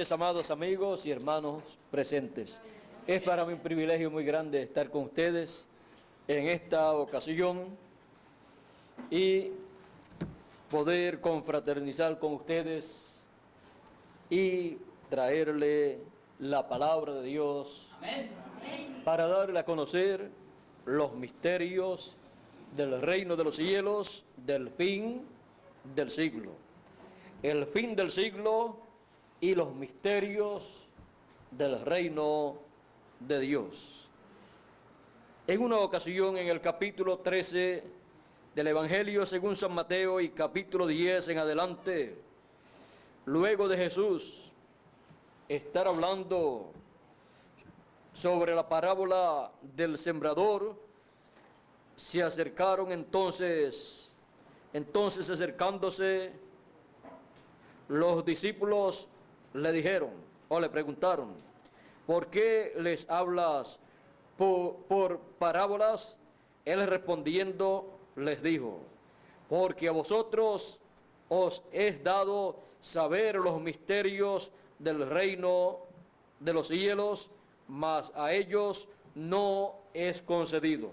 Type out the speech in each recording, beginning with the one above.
Amados amigos y hermanos presentes, es para mí un privilegio muy grande estar con ustedes en esta ocasión y poder confraternizar con ustedes y traerle la palabra de Dios. Amén. Para darle a conocer los misterios del reino de los cielos, del fin del siglo. El fin del siglo y los misterios del reino de Dios. En una ocasión, en el capítulo 13 del Evangelio según San Mateo y capítulo 10 en adelante, luego de Jesús estar hablando sobre la parábola del sembrador, se acercaron entonces acercándose los discípulos le dijeron o le preguntaron: ¿por qué les hablas por parábolas? Él respondiendo les dijo: porque a vosotros os es dado saber los misterios del reino de los cielos, mas a ellos no es concedido.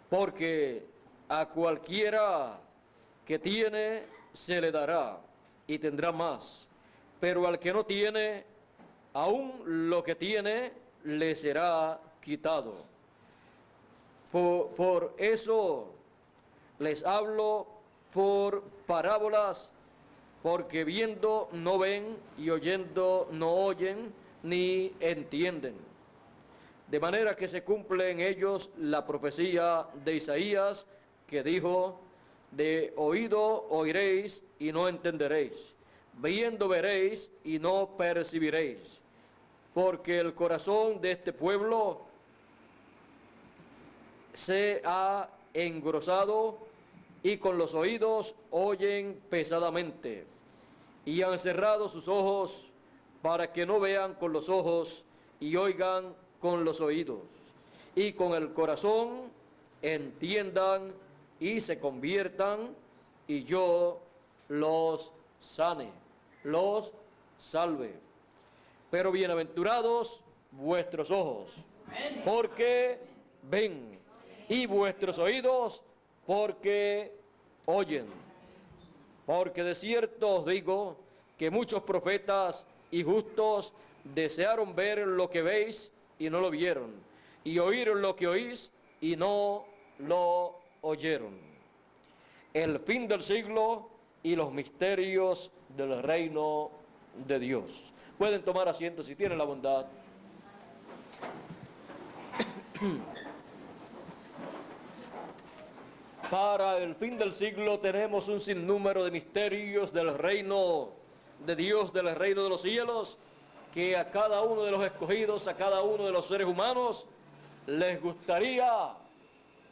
Porque a cualquiera que tiene se le dará y tendrá más, pero al que no tiene, aún lo que tiene le será quitado. Por eso les hablo por parábolas, porque viendo no ven y oyendo no oyen ni entienden. De manera que se cumple en ellos la profecía de Isaías, que dijo: de oído oiréis y no entenderéis, viendo veréis y no percibiréis, porque el corazón de este pueblo se ha engrosado y con los oídos oyen pesadamente, y han cerrado sus ojos para que no vean con los ojos y oigan con los oídos, y con el corazón entiendan y se conviertan, y yo los sane, los salve. Pero bienaventurados vuestros ojos, porque ven, y vuestros oídos, porque oyen. Porque de cierto os digo que muchos profetas y justos desearon ver lo que veis y no lo vieron, y oír lo que oís y no lo oyeron. El fin del siglo y los misterios del reino de Dios. Pueden tomar asiento si tienen la bondad. Para el fin del siglo tenemos un sinnúmero de misterios del reino de Dios, del reino de los cielos, que a cada uno de los escogidos, a cada uno de los seres humanos, les gustaría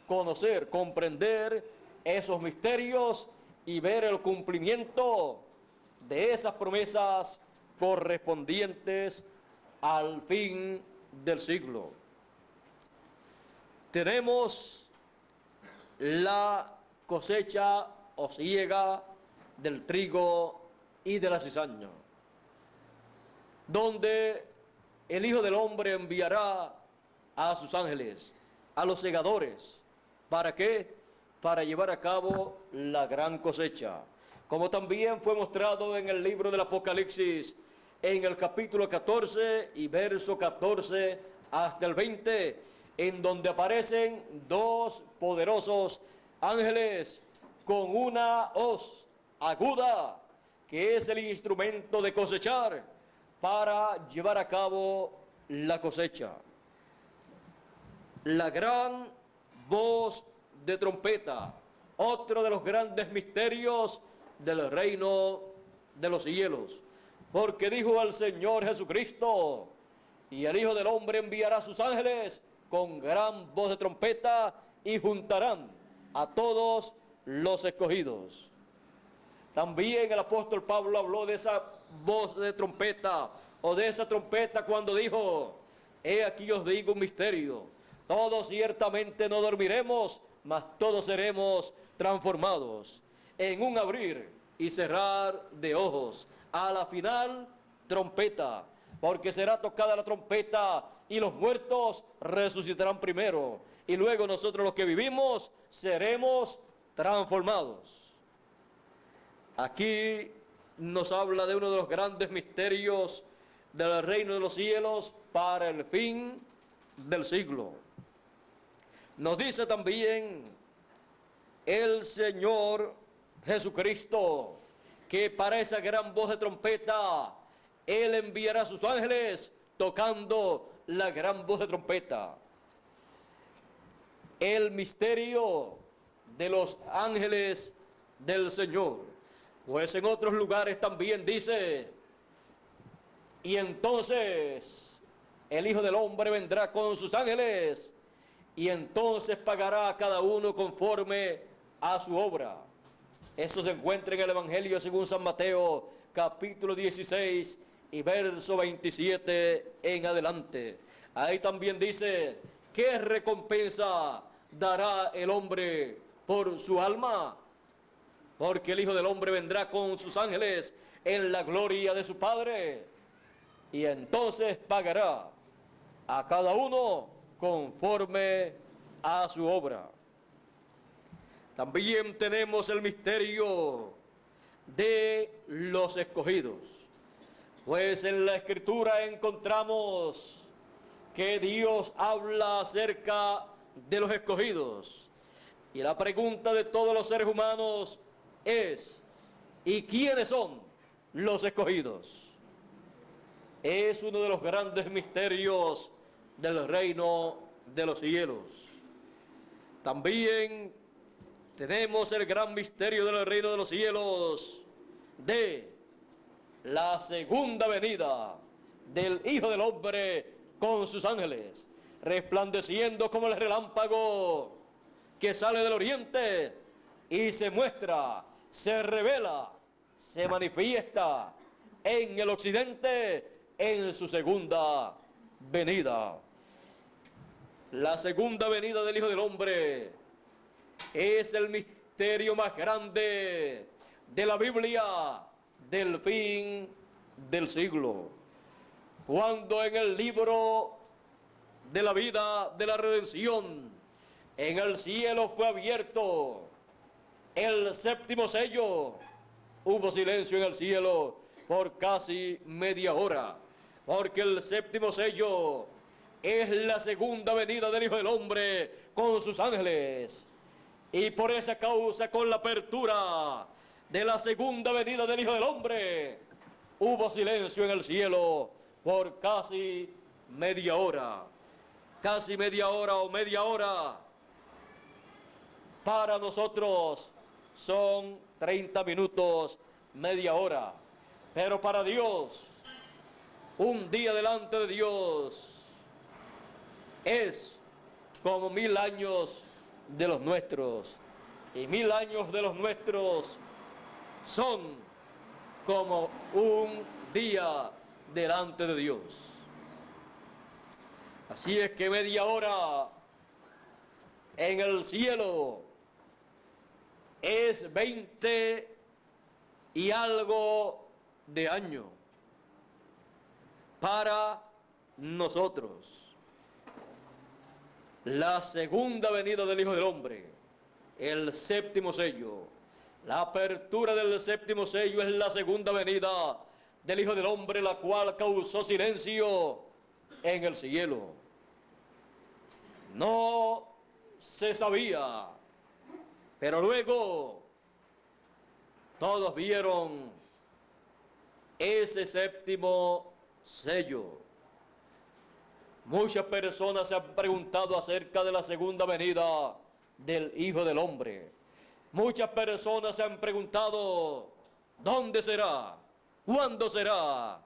conocer, comprender esos misterios y ver el cumplimiento de esas promesas correspondientes al fin del siglo. Tenemos la cosecha o siega del trigo y de la cizaña, donde el Hijo del Hombre enviará a sus ángeles, a los segadores. ¿Para qué? Para llevar a cabo la gran cosecha. Como también fue mostrado en el libro del Apocalipsis, en el capítulo 14 y verso 14 hasta el 20, en donde aparecen dos poderosos ángeles con una hoz aguda, que es el instrumento de cosechar, para llevar a cabo la cosecha. La gran voz de trompeta, otro de los grandes misterios del reino de los cielos, porque dijo el Señor Jesucristo: y el Hijo del Hombre enviará a sus ángeles con gran voz de trompeta, y juntarán a todos los escogidos. También el apóstol Pablo habló de esa voz de trompeta, o de esa trompeta, cuando dijo: he aquí os digo un misterio, todos ciertamente no dormiremos, mas todos seremos transformados en un abrir y cerrar de ojos, a la final trompeta, porque será tocada la trompeta y los muertos resucitarán primero, y luego nosotros los que vivimos seremos transformados. Aquí nos habla de uno de los grandes misterios del reino de los cielos para el fin del siglo. Nos dice también el Señor Jesucristo que para esa gran voz de trompeta Él enviará a sus ángeles tocando la gran voz de trompeta. El misterio de los ángeles del Señor. Pues en otros lugares también dice: y entonces el Hijo del Hombre vendrá con sus ángeles, y entonces pagará a cada uno conforme a su obra. Eso se encuentra en el Evangelio según San Mateo, capítulo 16 y verso 27 en adelante. Ahí también dice: ¿qué recompensa dará el hombre por su alma? Porque el Hijo del Hombre vendrá con sus ángeles en la gloria de su Padre, y entonces pagará a cada uno conforme a su obra. También tenemos el misterio de los escogidos. Pues en la Escritura encontramos que Dios habla acerca de los escogidos. Y la pregunta de todos los seres humanos es: ¿y quiénes son los escogidos? Es uno de los grandes misterios del reino de los cielos. También tenemos el gran misterio del reino de los cielos de la segunda venida del Hijo del Hombre con sus ángeles, resplandeciendo como el relámpago que sale del oriente y se muestra, se revela, se manifiesta en el occidente en su segunda venida. La segunda venida del Hijo del Hombre es el misterio más grande de la Biblia del fin del siglo. Cuando en el libro de la vida de la redención, en el cielo fue abierto el séptimo sello, hubo silencio en el cielo por casi media hora, porque el séptimo sello es la segunda venida del Hijo del Hombre con sus ángeles. Y por esa causa, con la apertura de la segunda venida del Hijo del Hombre, hubo silencio en el cielo por casi media hora. Casi media hora o media hora. Para nosotros son 30 minutos, media hora. Pero para Dios, un día delante de Dios es como 1000 años de los nuestros, y 1000 años de los nuestros son como un día delante de Dios. Así es que media hora en el cielo es 20 y algo de año para nosotros. La segunda venida del Hijo del Hombre, el séptimo sello, la apertura del séptimo sello es la segunda venida del Hijo del Hombre, la cual causó silencio en el cielo. No se sabía, pero luego todos vieron ese séptimo sello. Muchas personas se han preguntado acerca de la segunda venida del Hijo del Hombre. Muchas personas se han preguntado: ¿dónde será? ¿Cuándo será?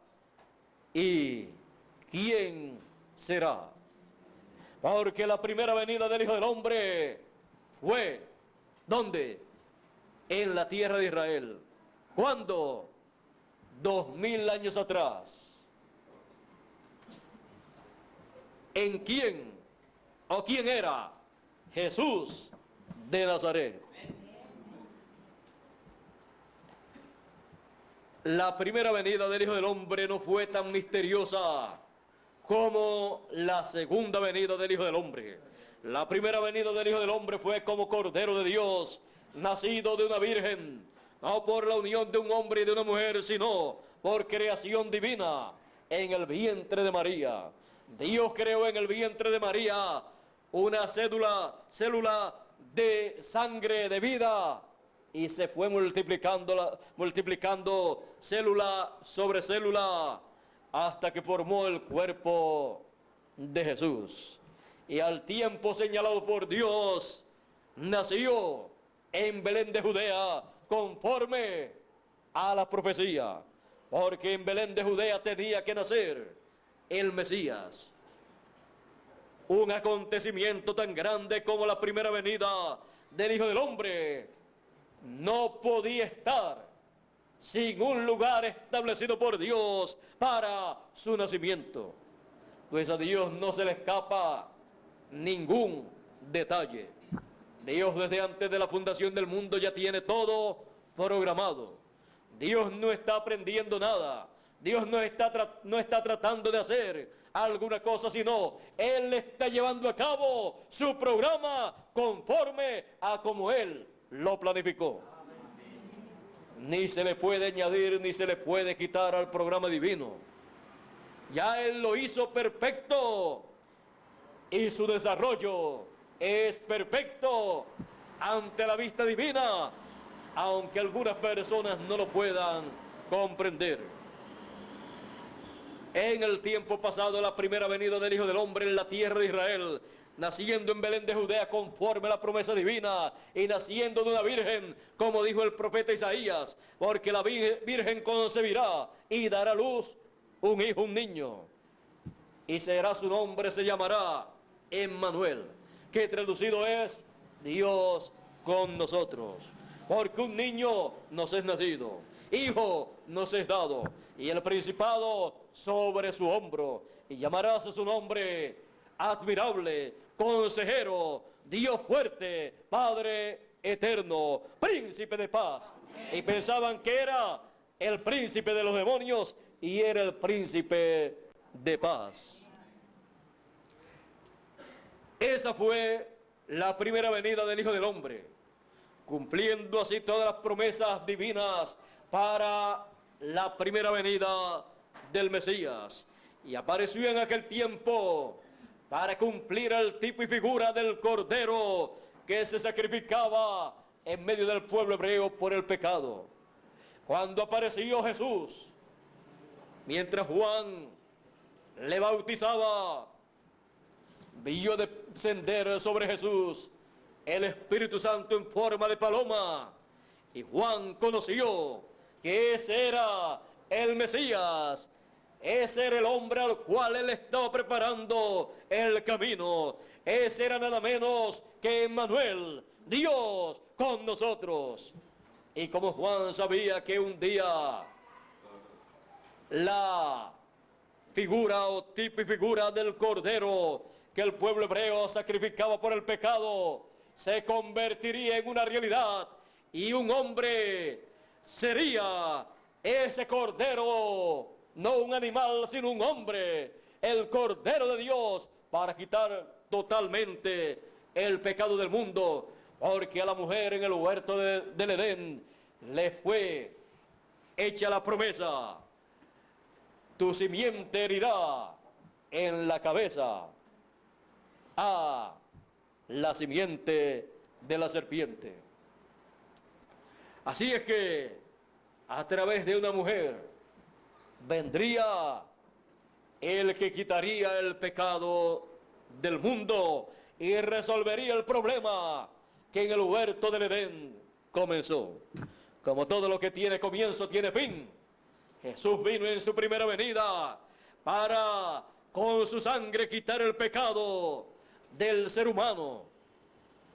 ¿Y quién será? Porque la primera venida del Hijo del Hombre fue, ¿dónde? En la tierra de Israel. ¿Cuándo? 2000 años atrás. ¿En quién? ¿O quién era? Jesús de Nazaret. la primera venida del Hijo del Hombre no fue tan misteriosa como la segunda venida del Hijo del Hombre. La primera venida del Hijo del Hombre fue como Cordero de Dios, nacido de una virgen, no por la unión de un hombre y de una mujer, sino por creación divina en el vientre de María. Dios creó en el vientre de María una célula de sangre de vida, y se fue multiplicando célula sobre célula hasta que formó el cuerpo de Jesús. Y al tiempo señalado por Dios, nació en Belén de Judea conforme a la profecía, porque en Belén de Judea tenía que nacer el Mesías. Un acontecimiento tan grande como la primera venida del Hijo del Hombre no podía estar sin un lugar establecido por Dios para su nacimiento, pues a Dios no se le escapa ningún detalle. Dios desde antes de la fundación del mundo ya tiene todo programado. Dios no está aprendiendo nada. Dios no está tratando de hacer alguna cosa, sino Él está llevando a cabo su programa conforme a como Él lo planificó. Ni se le puede añadir ni se le puede quitar al programa divino. Ya Él lo hizo perfecto y su desarrollo es perfecto ante la vista divina, aunque algunas personas no lo puedan comprender. En el tiempo pasado, la primera venida del Hijo del Hombre en la tierra de Israel, naciendo en Belén de Judea conforme a la promesa divina y naciendo de una virgen, como dijo el profeta Isaías, porque la virgen concebirá y dará a luz un hijo, un niño, y será su nombre, se llamará Emmanuel, que traducido es Dios con nosotros, porque un niño nos es nacido, hijo nos es dado, y el principado sobre su hombro, y llamarás a su nombre Admirable, Consejero, Dios fuerte, Padre eterno, Príncipe de paz. Y pensaban que era el príncipe de los demonios y era el príncipe de paz. Esa fue la primera venida del Hijo del Hombre, cumpliendo así todas las promesas divinas para la primera venida del Mesías. Y apareció en aquel tiempo para cumplir el tipo y figura del Cordero que se sacrificaba en medio del pueblo hebreo por el pecado. Cuando apareció Jesús, mientras Juan le bautizaba, vio descender sobre Jesús el Espíritu Santo en forma de paloma, y Juan conoció que ese era el Mesías, ese era el hombre al cual él estaba preparando el camino. Ese era nada menos que Emmanuel, Dios con nosotros. Y como Juan sabía que un día la figura o tipo y figura del Cordero que el pueblo hebreo sacrificaba por el pecado se convertiría en una realidad, y un hombre sería ese Cordero, no un animal sino un hombre, el Cordero de Dios, para quitar totalmente el pecado del mundo, porque a la mujer en el huerto del Edén le fue hecha la promesa: tu simiente herirá en la cabeza a la simiente de la serpiente. Así es que a través de una mujer vendría el que quitaría el pecado del mundo y resolvería el problema que en el huerto del Edén comenzó. Como todo lo que tiene comienzo tiene fin, Jesús vino en su primera venida para con su sangre quitar el pecado del ser humano.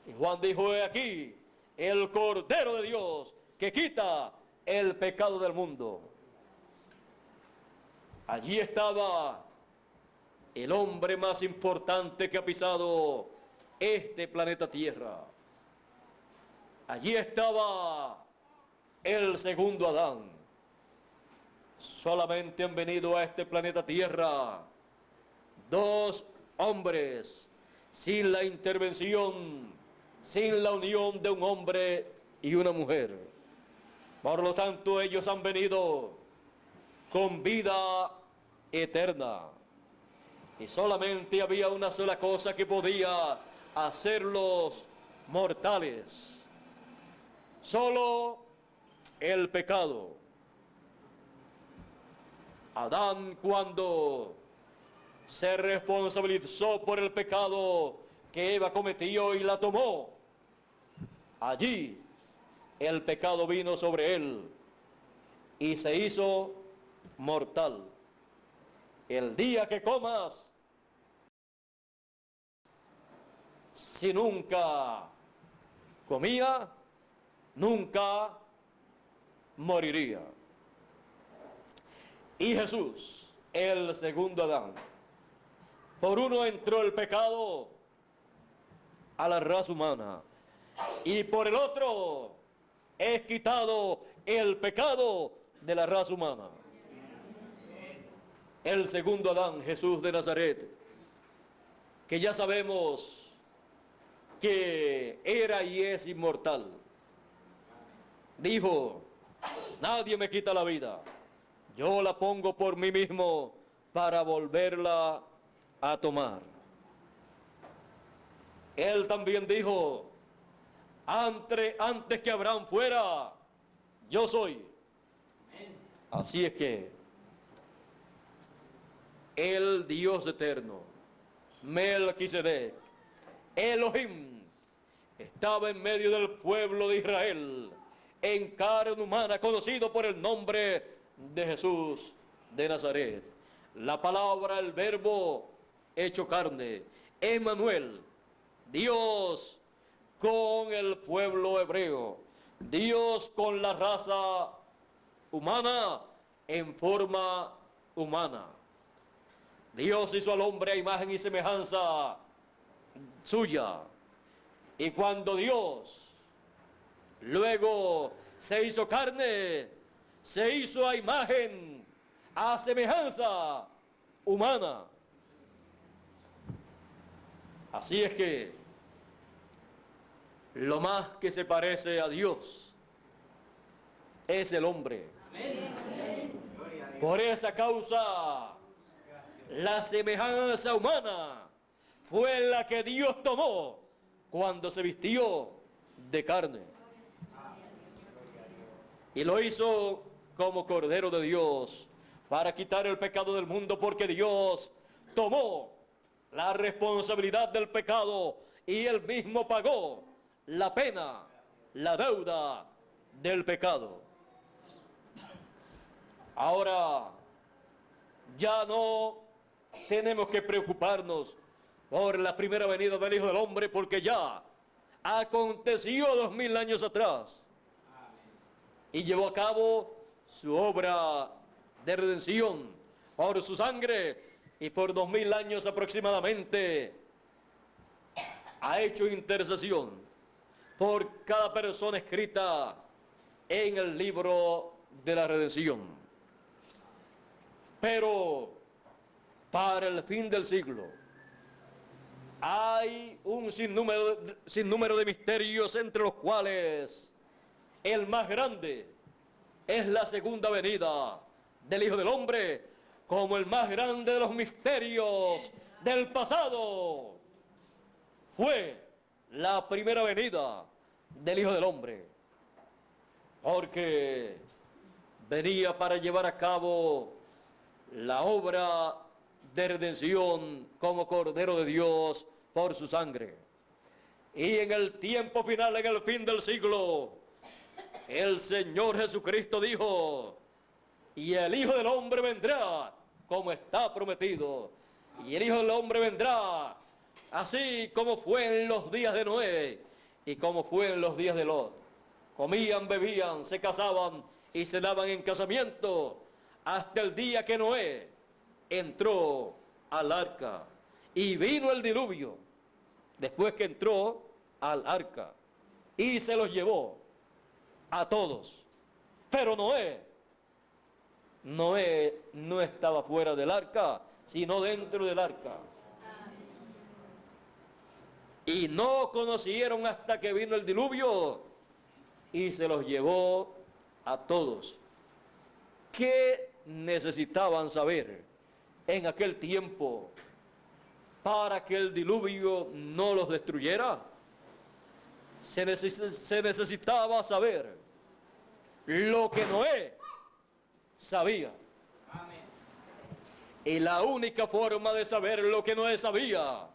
Y Juan dijo: he aquí el Cordero de Dios que quita el pecado del mundo. Allí estaba el hombre más importante que ha pisado este planeta Tierra. Allí estaba el segundo Adán. Solamente han venido a este planeta Tierra dos hombres, sin la intervención, sin la unión de un hombre y una mujer. Por lo tanto, ellos han venido con vida eterna. Y solamente había una sola cosa que podía hacerlos mortales. Solo el pecado. Adán, cuando se responsabilizó por el pecado que Eva cometió y la tomó, allí el pecado vino sobre él y se hizo mortal. El día que comas, si nunca comía, nunca moriría. Y Jesús, el segundo Adán, por uno entró el pecado a la raza humana y por el otro es quitado el pecado de la raza humana. El segundo Adán, Jesús de Nazaret, que ya sabemos que era y es inmortal, dijo: nadie me quita la vida, yo la pongo por mí mismo para volverla a tomar. Él también dijo: antes que Abraham fuera, yo soy. Así es que el Dios eterno, Melquisedec, Elohim, estaba en medio del pueblo de Israel, en carne humana, conocido por el nombre de Jesús de Nazaret. La palabra, el verbo hecho carne, Emmanuel, Dios con el pueblo hebreo, Dios con la raza humana en forma humana. Dios hizo al hombre a imagen y semejanza suya. Y cuando Dios luego se hizo carne, se hizo a imagen, a semejanza humana. Así es que lo más que se parece a Dios es el hombre. Por esa causa, la semejanza humana fue la que Dios tomó cuando se vistió de carne. Y lo hizo como Cordero de Dios para quitar el pecado del mundo, porque Dios tomó la responsabilidad del pecado y él mismo pagó la pena, la deuda del pecado. Ahora ya no tenemos que preocuparnos por la primera venida del Hijo del Hombre, porque ya aconteció 2000 años atrás y llevó a cabo su obra de redención por su sangre, y por 2000 años aproximadamente ha hecho intercesión por cada persona escrita en el libro de la redención. Pero para el fin del siglo hay un sinnúmero de misterios, entre los cuales el más grande es la segunda venida del Hijo del Hombre, como el más grande de los misterios del pasado fue la primera venida del Hijo del Hombre, porque venía para llevar a cabo la obra de redención como Cordero de Dios por su sangre. Y en el tiempo final, en el fin del siglo, el Señor Jesucristo dijo: y el Hijo del Hombre vendrá como está prometido. Y el Hijo del Hombre vendrá así como fue en los días de Noé y como fue en los días de Lot. Comían, bebían, se casaban y se daban en casamiento hasta el día que Noé entró al arca. Y vino el diluvio después que entró al arca y se los llevó a todos. Pero Noé Noé no estaba fuera del arca, sino dentro del arca. Y no conocieron hasta que vino el diluvio y se los llevó a todos. ¿Qué necesitaban saber en aquel tiempo para que el diluvio no los destruyera? Se necesitaba saber lo que Noé sabía. Y la única forma de saber lo que Noé sabía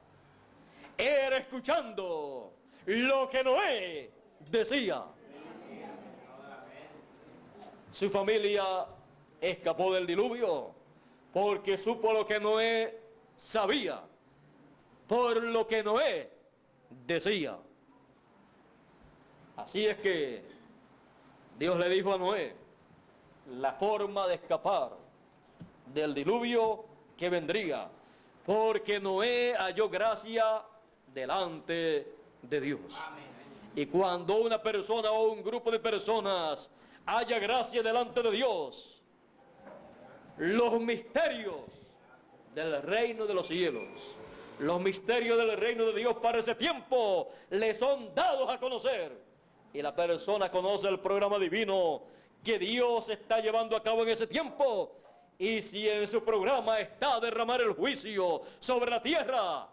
era escuchando lo que Noé decía. Su familia escapó del diluvio porque supo lo que Noé sabía, por lo que Noé decía. Así es que Dios le dijo a Noé la forma de escapar del diluvio que vendría, porque Noé halló gracia delante de Dios. Amén. Y cuando una persona o un grupo de personas haya gracia delante de Dios, los misterios del reino de los cielos, los misterios del reino de Dios para ese tiempo le son dados a conocer. Y la persona conoce el programa divino que Dios está llevando a cabo en ese tiempo. Y si en su programa está derramar el juicio sobre la tierra,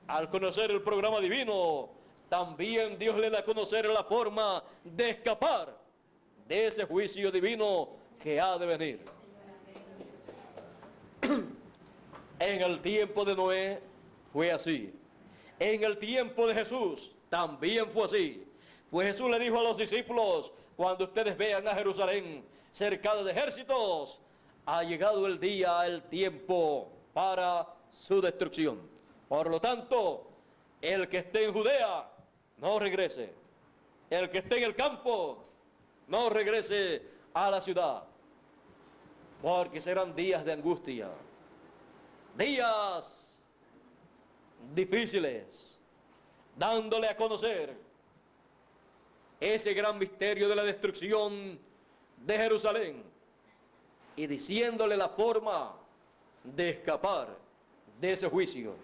al conocer el programa divino, también Dios le da a conocer la forma de escapar de ese juicio divino que ha de venir. En el tiempo de Noé fue así. En el tiempo de Jesús también fue así. Pues Jesús le dijo a los discípulos: cuando ustedes vean a Jerusalén cercada de ejércitos, ha llegado el día, el tiempo para su destrucción. Por lo tanto, el que esté en Judea, no regrese. El que esté en el campo, no regrese a la ciudad. Porque serán días de angustia, días difíciles, dándole a conocer ese gran misterio de la destrucción de Jerusalén y diciéndole la forma de escapar de ese juicio.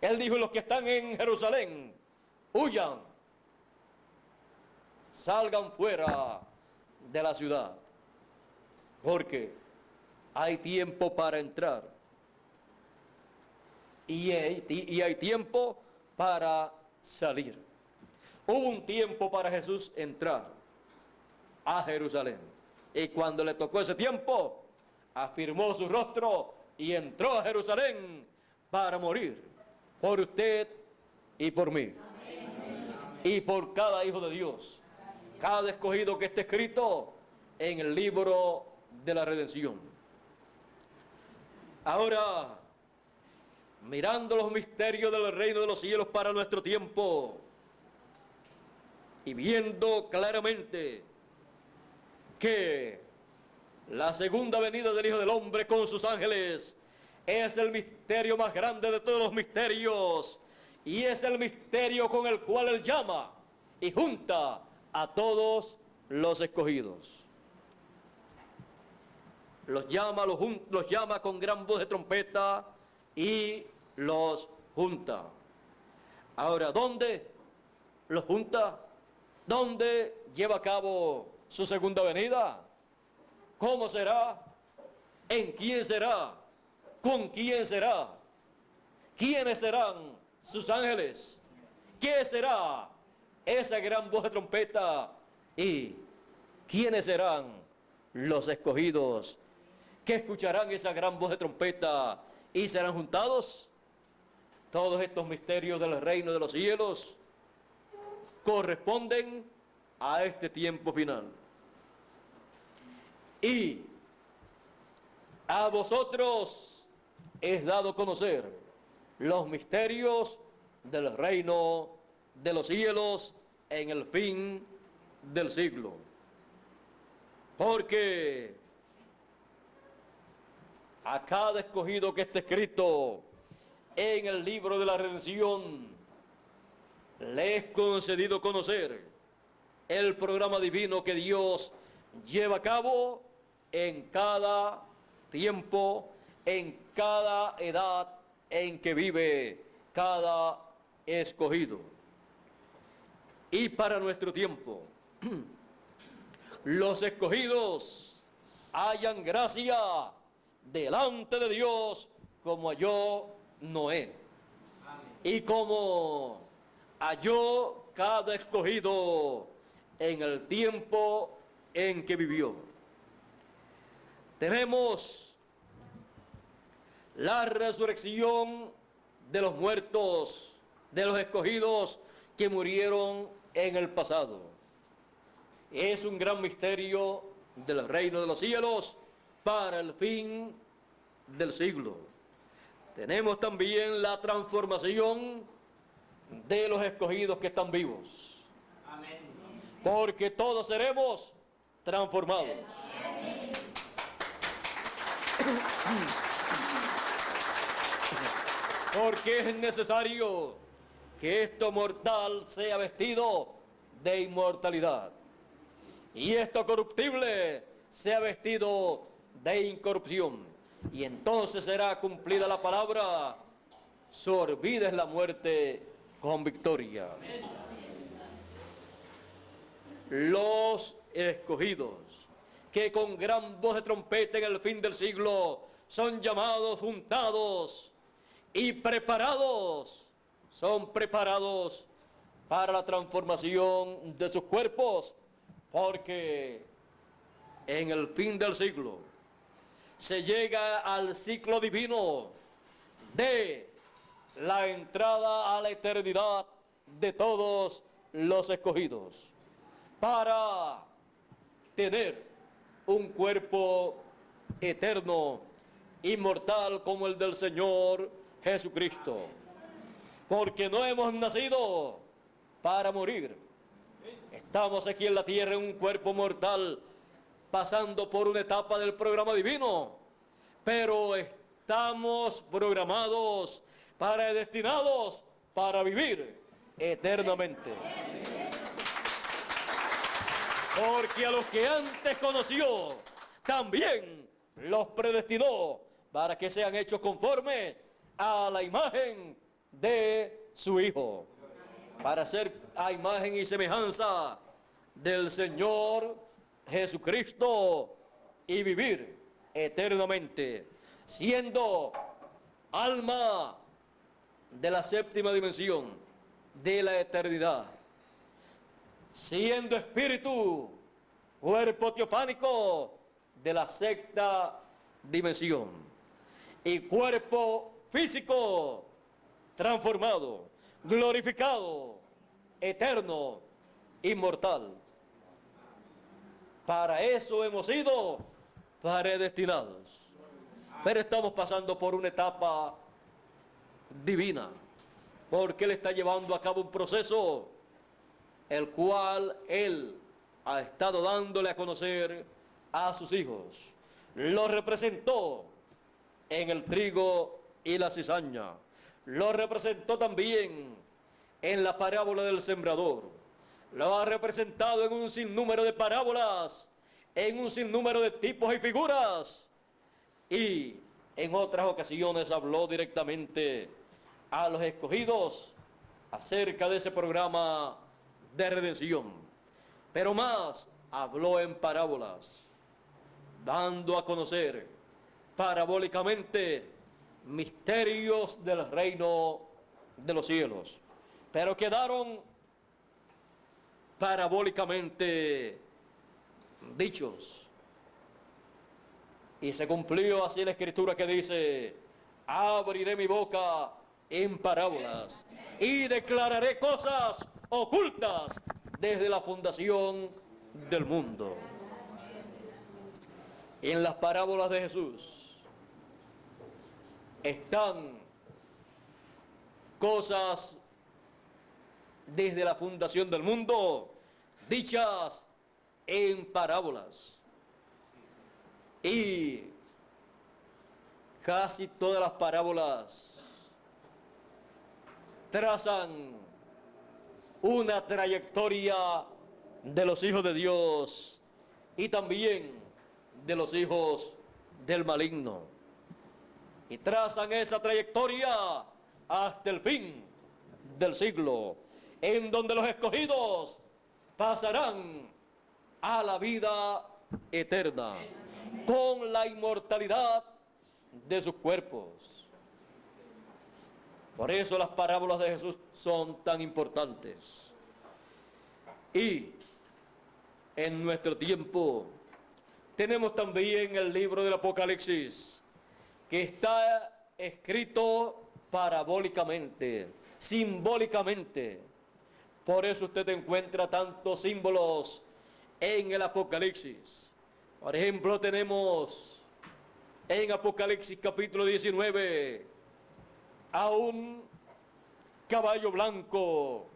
Él dijo: los que están en Jerusalén, huyan, salgan fuera de la ciudad, porque hay tiempo para entrar y hay tiempo para salir. Hubo un tiempo para Jesús entrar a Jerusalén, y cuando le tocó ese tiempo, afirmó su rostro y entró a Jerusalén para morir por usted y por mí. Amén. Y por cada hijo de Dios, cada escogido que esté escrito en el libro de la redención. Ahora, mirando los misterios del reino de los cielos para nuestro tiempo y viendo claramente que la segunda venida del Hijo del Hombre con sus ángeles es el misterio más grande de todos los misterios, y es el misterio con el cual Él llama y junta a todos los escogidos. Los llama con gran voz de trompeta y los junta. Ahora, ¿dónde los junta? ¿Dónde lleva a cabo su segunda venida? ¿Cómo será? ¿En quién será? ¿Con quién será? ¿Quiénes serán sus ángeles? ¿Qué será esa gran voz de trompeta? ¿Y quiénes serán los escogidos que escucharán esa gran voz de trompeta y serán juntados? Todos estos misterios del reino de los cielos corresponden a este tiempo final. Y a vosotros es dado conocer los misterios del reino de los cielos en el fin del siglo. Porque a cada escogido que esté escrito en el libro de la redención le es concedido conocer el programa divino que Dios lleva a cabo en cada tiempo, en cada edad en que vive cada escogido. Y para nuestro tiempo, los escogidos hallan gracia delante de Dios como halló Noé. Y como halló cada escogido en el tiempo en que vivió. Tenemos la resurrección de los muertos, de los escogidos que murieron en el pasado. Es un gran misterio del reino de los cielos para el fin del siglo. Tenemos también la transformación de los escogidos que están vivos. Amén. Porque todos seremos transformados. Amén. Porque es necesario que esto mortal sea vestido de inmortalidad y esto corruptible sea vestido de incorrupción. Y entonces será cumplida la palabra: sorbida es la muerte con victoria. Los escogidos, que con gran voz de trompeta en el fin del siglo son llamados, juntados y preparados, son preparados para la transformación de sus cuerpos, porque en el fin del siglo se llega al ciclo divino de la entrada a la eternidad de todos los escogidos, para tener un cuerpo eterno, inmortal como el del Señor Jesucristo. Porque no hemos nacido para morir. Estamos aquí en la tierra en un cuerpo mortal, pasando por una etapa del programa divino, pero estamos programados, destinados para vivir eternamente. Porque a los que antes conoció, también los predestinó para que sean hechos conforme a la imagen de su Hijo, para ser a imagen y semejanza del Señor Jesucristo y vivir eternamente, siendo alma de la séptima dimensión de la eternidad, siendo espíritu, cuerpo teofánico de la sexta dimensión y cuerpo físico transformado, glorificado, eterno, inmortal. Para eso hemos sido predestinados. Pero estamos pasando por una etapa divina, porque Él está llevando a cabo un proceso el cual Él ha estado dándole a conocer a sus hijos. Lo representó en el trigo y la cizaña. Lo representó también en la parábola del sembrador. Lo ha representado en un sinnúmero de parábolas, en un sinnúmero de tipos y figuras. Y en otras ocasiones habló directamente a los escogidos acerca de ese programa de redención. Pero más, habló en parábolas, dando a conocer parabólicamente misterios del reino de los cielos. Pero quedaron parabólicamente dichos. Y se cumplió así la escritura que dice: abriré mi boca en parábolas y declararé cosas ocultas desde la fundación del mundo. En las parábolas de Jesús están cosas desde la fundación del mundo dichas en parábolas. Y casi todas las parábolas trazan una trayectoria de los hijos de Dios y también de los hijos del maligno. Y trazan esa trayectoria hasta el fin del siglo, en donde los escogidos pasarán a la vida eterna con la inmortalidad de sus cuerpos. Por eso las parábolas de Jesús son tan importantes. Y en nuestro tiempo tenemos también el libro del Apocalipsis, que está escrito parabólicamente, simbólicamente. Por eso usted encuentra tantos símbolos en el Apocalipsis. Por ejemplo, tenemos en Apocalipsis capítulo 19 a un caballo blanco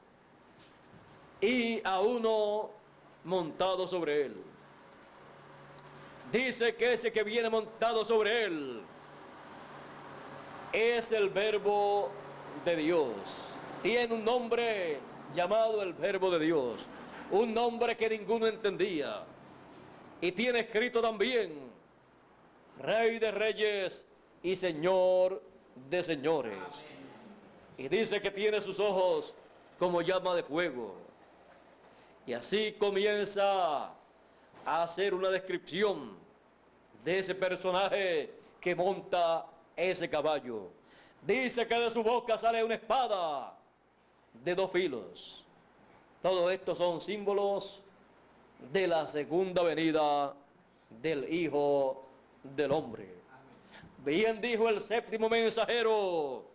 y a uno montado sobre él. Dice que ese que viene montado sobre él es el Verbo de Dios. Tiene un nombre llamado el Verbo de Dios, un nombre que ninguno entendía. Y tiene escrito también Rey de Reyes y Señor de Señores. Y dice que tiene sus ojos como llama de fuego. Y así comienza a hacer una descripción de ese personaje que monta ese caballo. Dice que de su boca sale una espada de 2 filos. Todo esto son símbolos de la segunda venida del Hijo del Hombre. Bien dijo el séptimo mensajero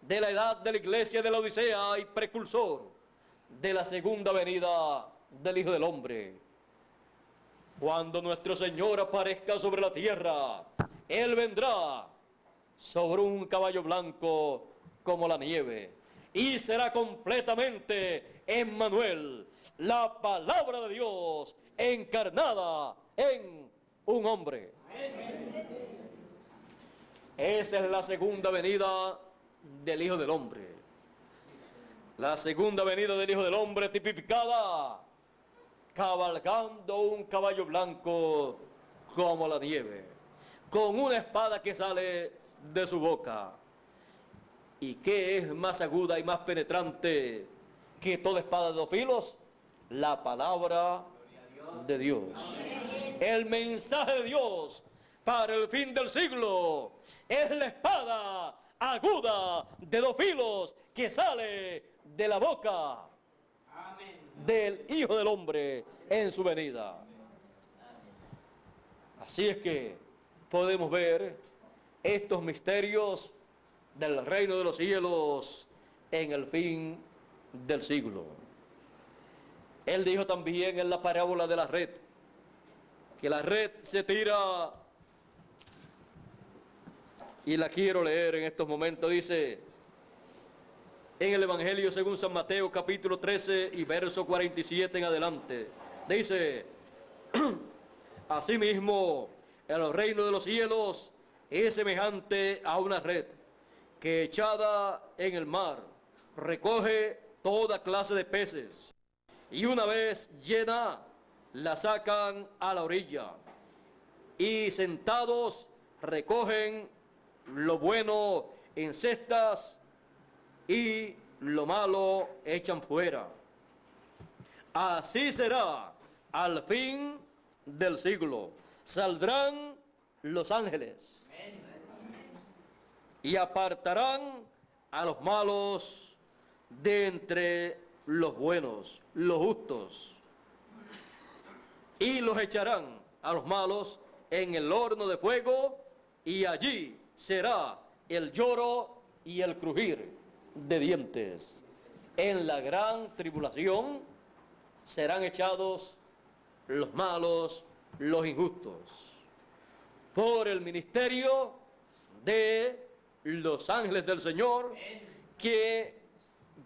de la edad de la iglesia de la Odisea y precursor de la segunda venida del Hijo del Hombre. Cuando nuestro Señor aparezca sobre la tierra, Él vendrá sobre un caballo blanco como la nieve y será completamente Emmanuel, la palabra de Dios encarnada en un hombre. Esa es la segunda venida del Hijo del Hombre. La segunda venida del Hijo del Hombre tipificada cabalgando un caballo blanco como la nieve, con una espada que sale de su boca. ¿Y qué es más aguda y más penetrante que toda espada de 2 filos? La palabra de Dios. El mensaje de Dios para el fin del siglo es la espada aguda de 2 filos que sale de la boca del Hijo del Hombre en su venida. Así es que podemos ver estos misterios del reino de los cielos en el fin del siglo. Él dijo también en la parábola de la red, que la red se tira, y la quiero leer en estos momentos. Dice en el Evangelio según San Mateo capítulo 13 y verso 47 en adelante, dice: asimismo el reino de los cielos es semejante a una red que echada en el mar recoge toda clase de peces, y una vez llena la sacan a la orilla, y sentados recogen lo bueno en cestas y lo malo echan fuera. Así será al fin del siglo. Saldrán los ángeles y apartarán a los malos de entre los buenos, los justos, y los echarán a los malos en el horno de fuego, y allí será el lloro y el crujir de dientes. En la gran tribulación serán echados los malos, los injustos, por el ministerio de los ángeles del Señor, que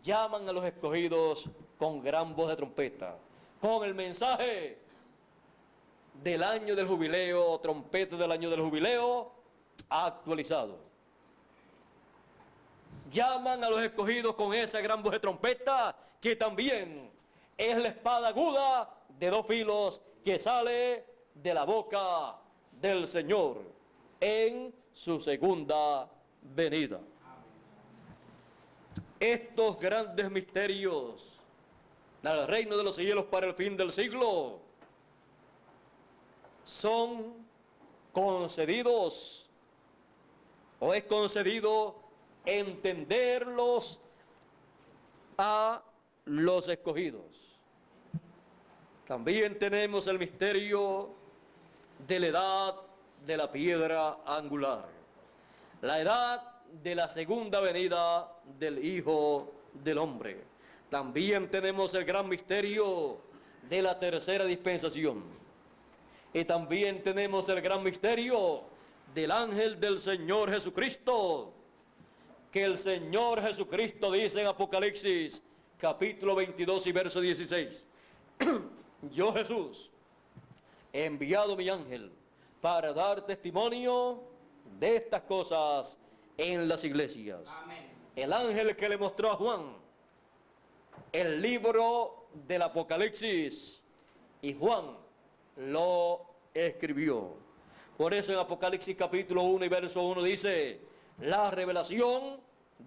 llaman a los escogidos con gran voz de trompeta, con el mensaje del año del jubileo, trompeta del año del jubileo actualizado. Llaman a los escogidos con esa gran voz de trompeta, que también es la espada aguda de 2 filos que sale de la boca del Señor en su segunda venida. Estos grandes misterios del reino de los cielos para el fin del siglo son concedidos o es concedido entenderlos a los escogidos. También tenemos el misterio de la edad de la piedra angular, la edad de la segunda venida del Hijo del Hombre. También tenemos el gran misterio de la tercera dispensación. Y también tenemos el gran misterio del ángel del Señor Jesucristo, que el Señor Jesucristo dice en Apocalipsis, capítulo 22 y verso 16. Yo, Jesús, he enviado mi ángel para dar testimonio de estas cosas en las iglesias. Amén. El ángel que le mostró a Juan el libro del Apocalipsis, y Juan lo escribió. Por eso en Apocalipsis capítulo 1 y verso 1 dice, la revelación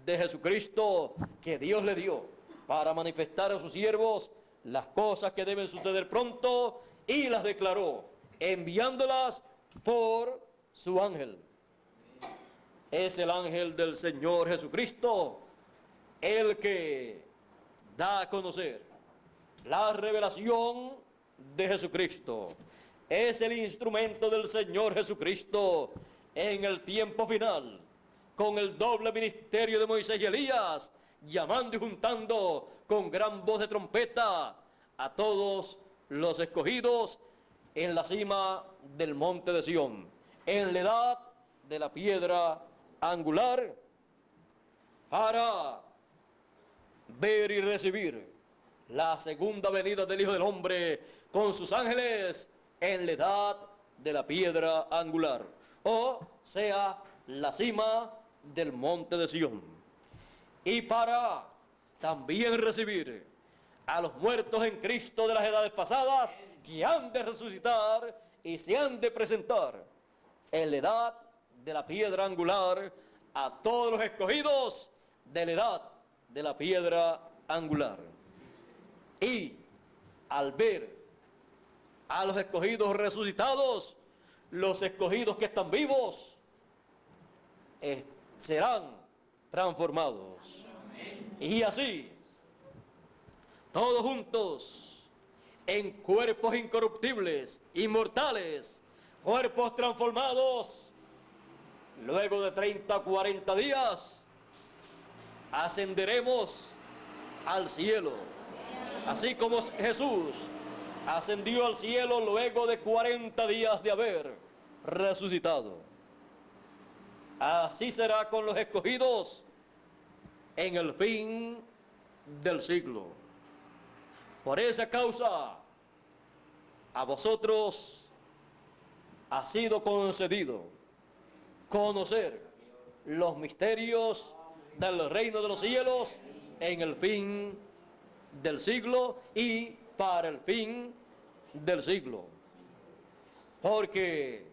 de Jesucristo que Dios le dio para manifestar a sus siervos las cosas que deben suceder pronto, y las declaró enviándolas por su ángel. Es el ángel del Señor Jesucristo el que da a conocer la revelación de Jesucristo. Es el instrumento del Señor Jesucristo en el tiempo final, con el doble ministerio de Moisés y Elías, llamando y juntando con gran voz de trompeta a todos los escogidos en la cima del monte de Sión, en la edad de la piedra angular, para ver y recibir la segunda venida del Hijo del Hombre con sus ángeles en la edad de la piedra angular, o sea, la cima del monte de Sión. Y para también recibir a los muertos en Cristo de las edades pasadas, que han de resucitar y se han de presentar en la edad de la piedra angular, a todos los escogidos de la edad de la piedra angular. Y al ver a los escogidos resucitados, los escogidos que están vivos serán transformados. Y así, todos juntos, en cuerpos incorruptibles, inmortales, cuerpos transformados, luego de 30 o 40 días, ascenderemos al cielo. Así como Jesús ascendió al cielo luego de 40 días de haber resucitado, así será con los escogidos en el fin del siglo. Por esa causa, a vosotros ha sido concedido conocer los misterios del reino de los cielos en el fin del siglo y para el fin del siglo. Porque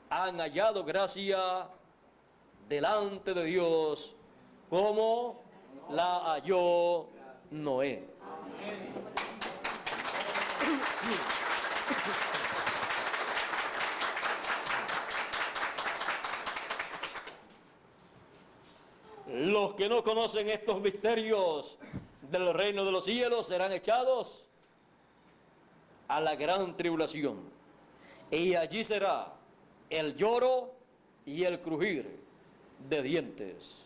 han hallado gracia delante de Dios como la halló Noé. Los que no conocen estos misterios del reino de los cielos serán echados a la gran tribulación, y allí será el lloro y el crujir de dientes.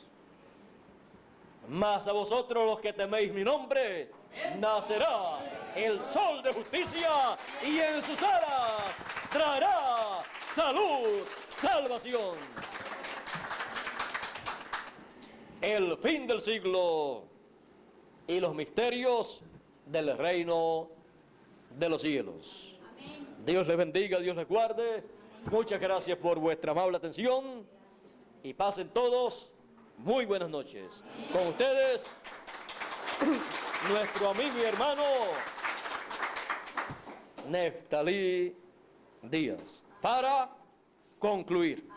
Mas a vosotros, los que teméis mi nombre, nacerá el sol de justicia, y en sus alas traerá salud, salvación. El fin del siglo y los misterios del reino de los cielos. Amén. Dios les bendiga, Dios les guarde. Amén. Muchas gracias por vuestra amable atención y pasen todos muy buenas noches. Amén. Con ustedes, nuestro amigo y hermano Neftalí Díaz. Para concluir.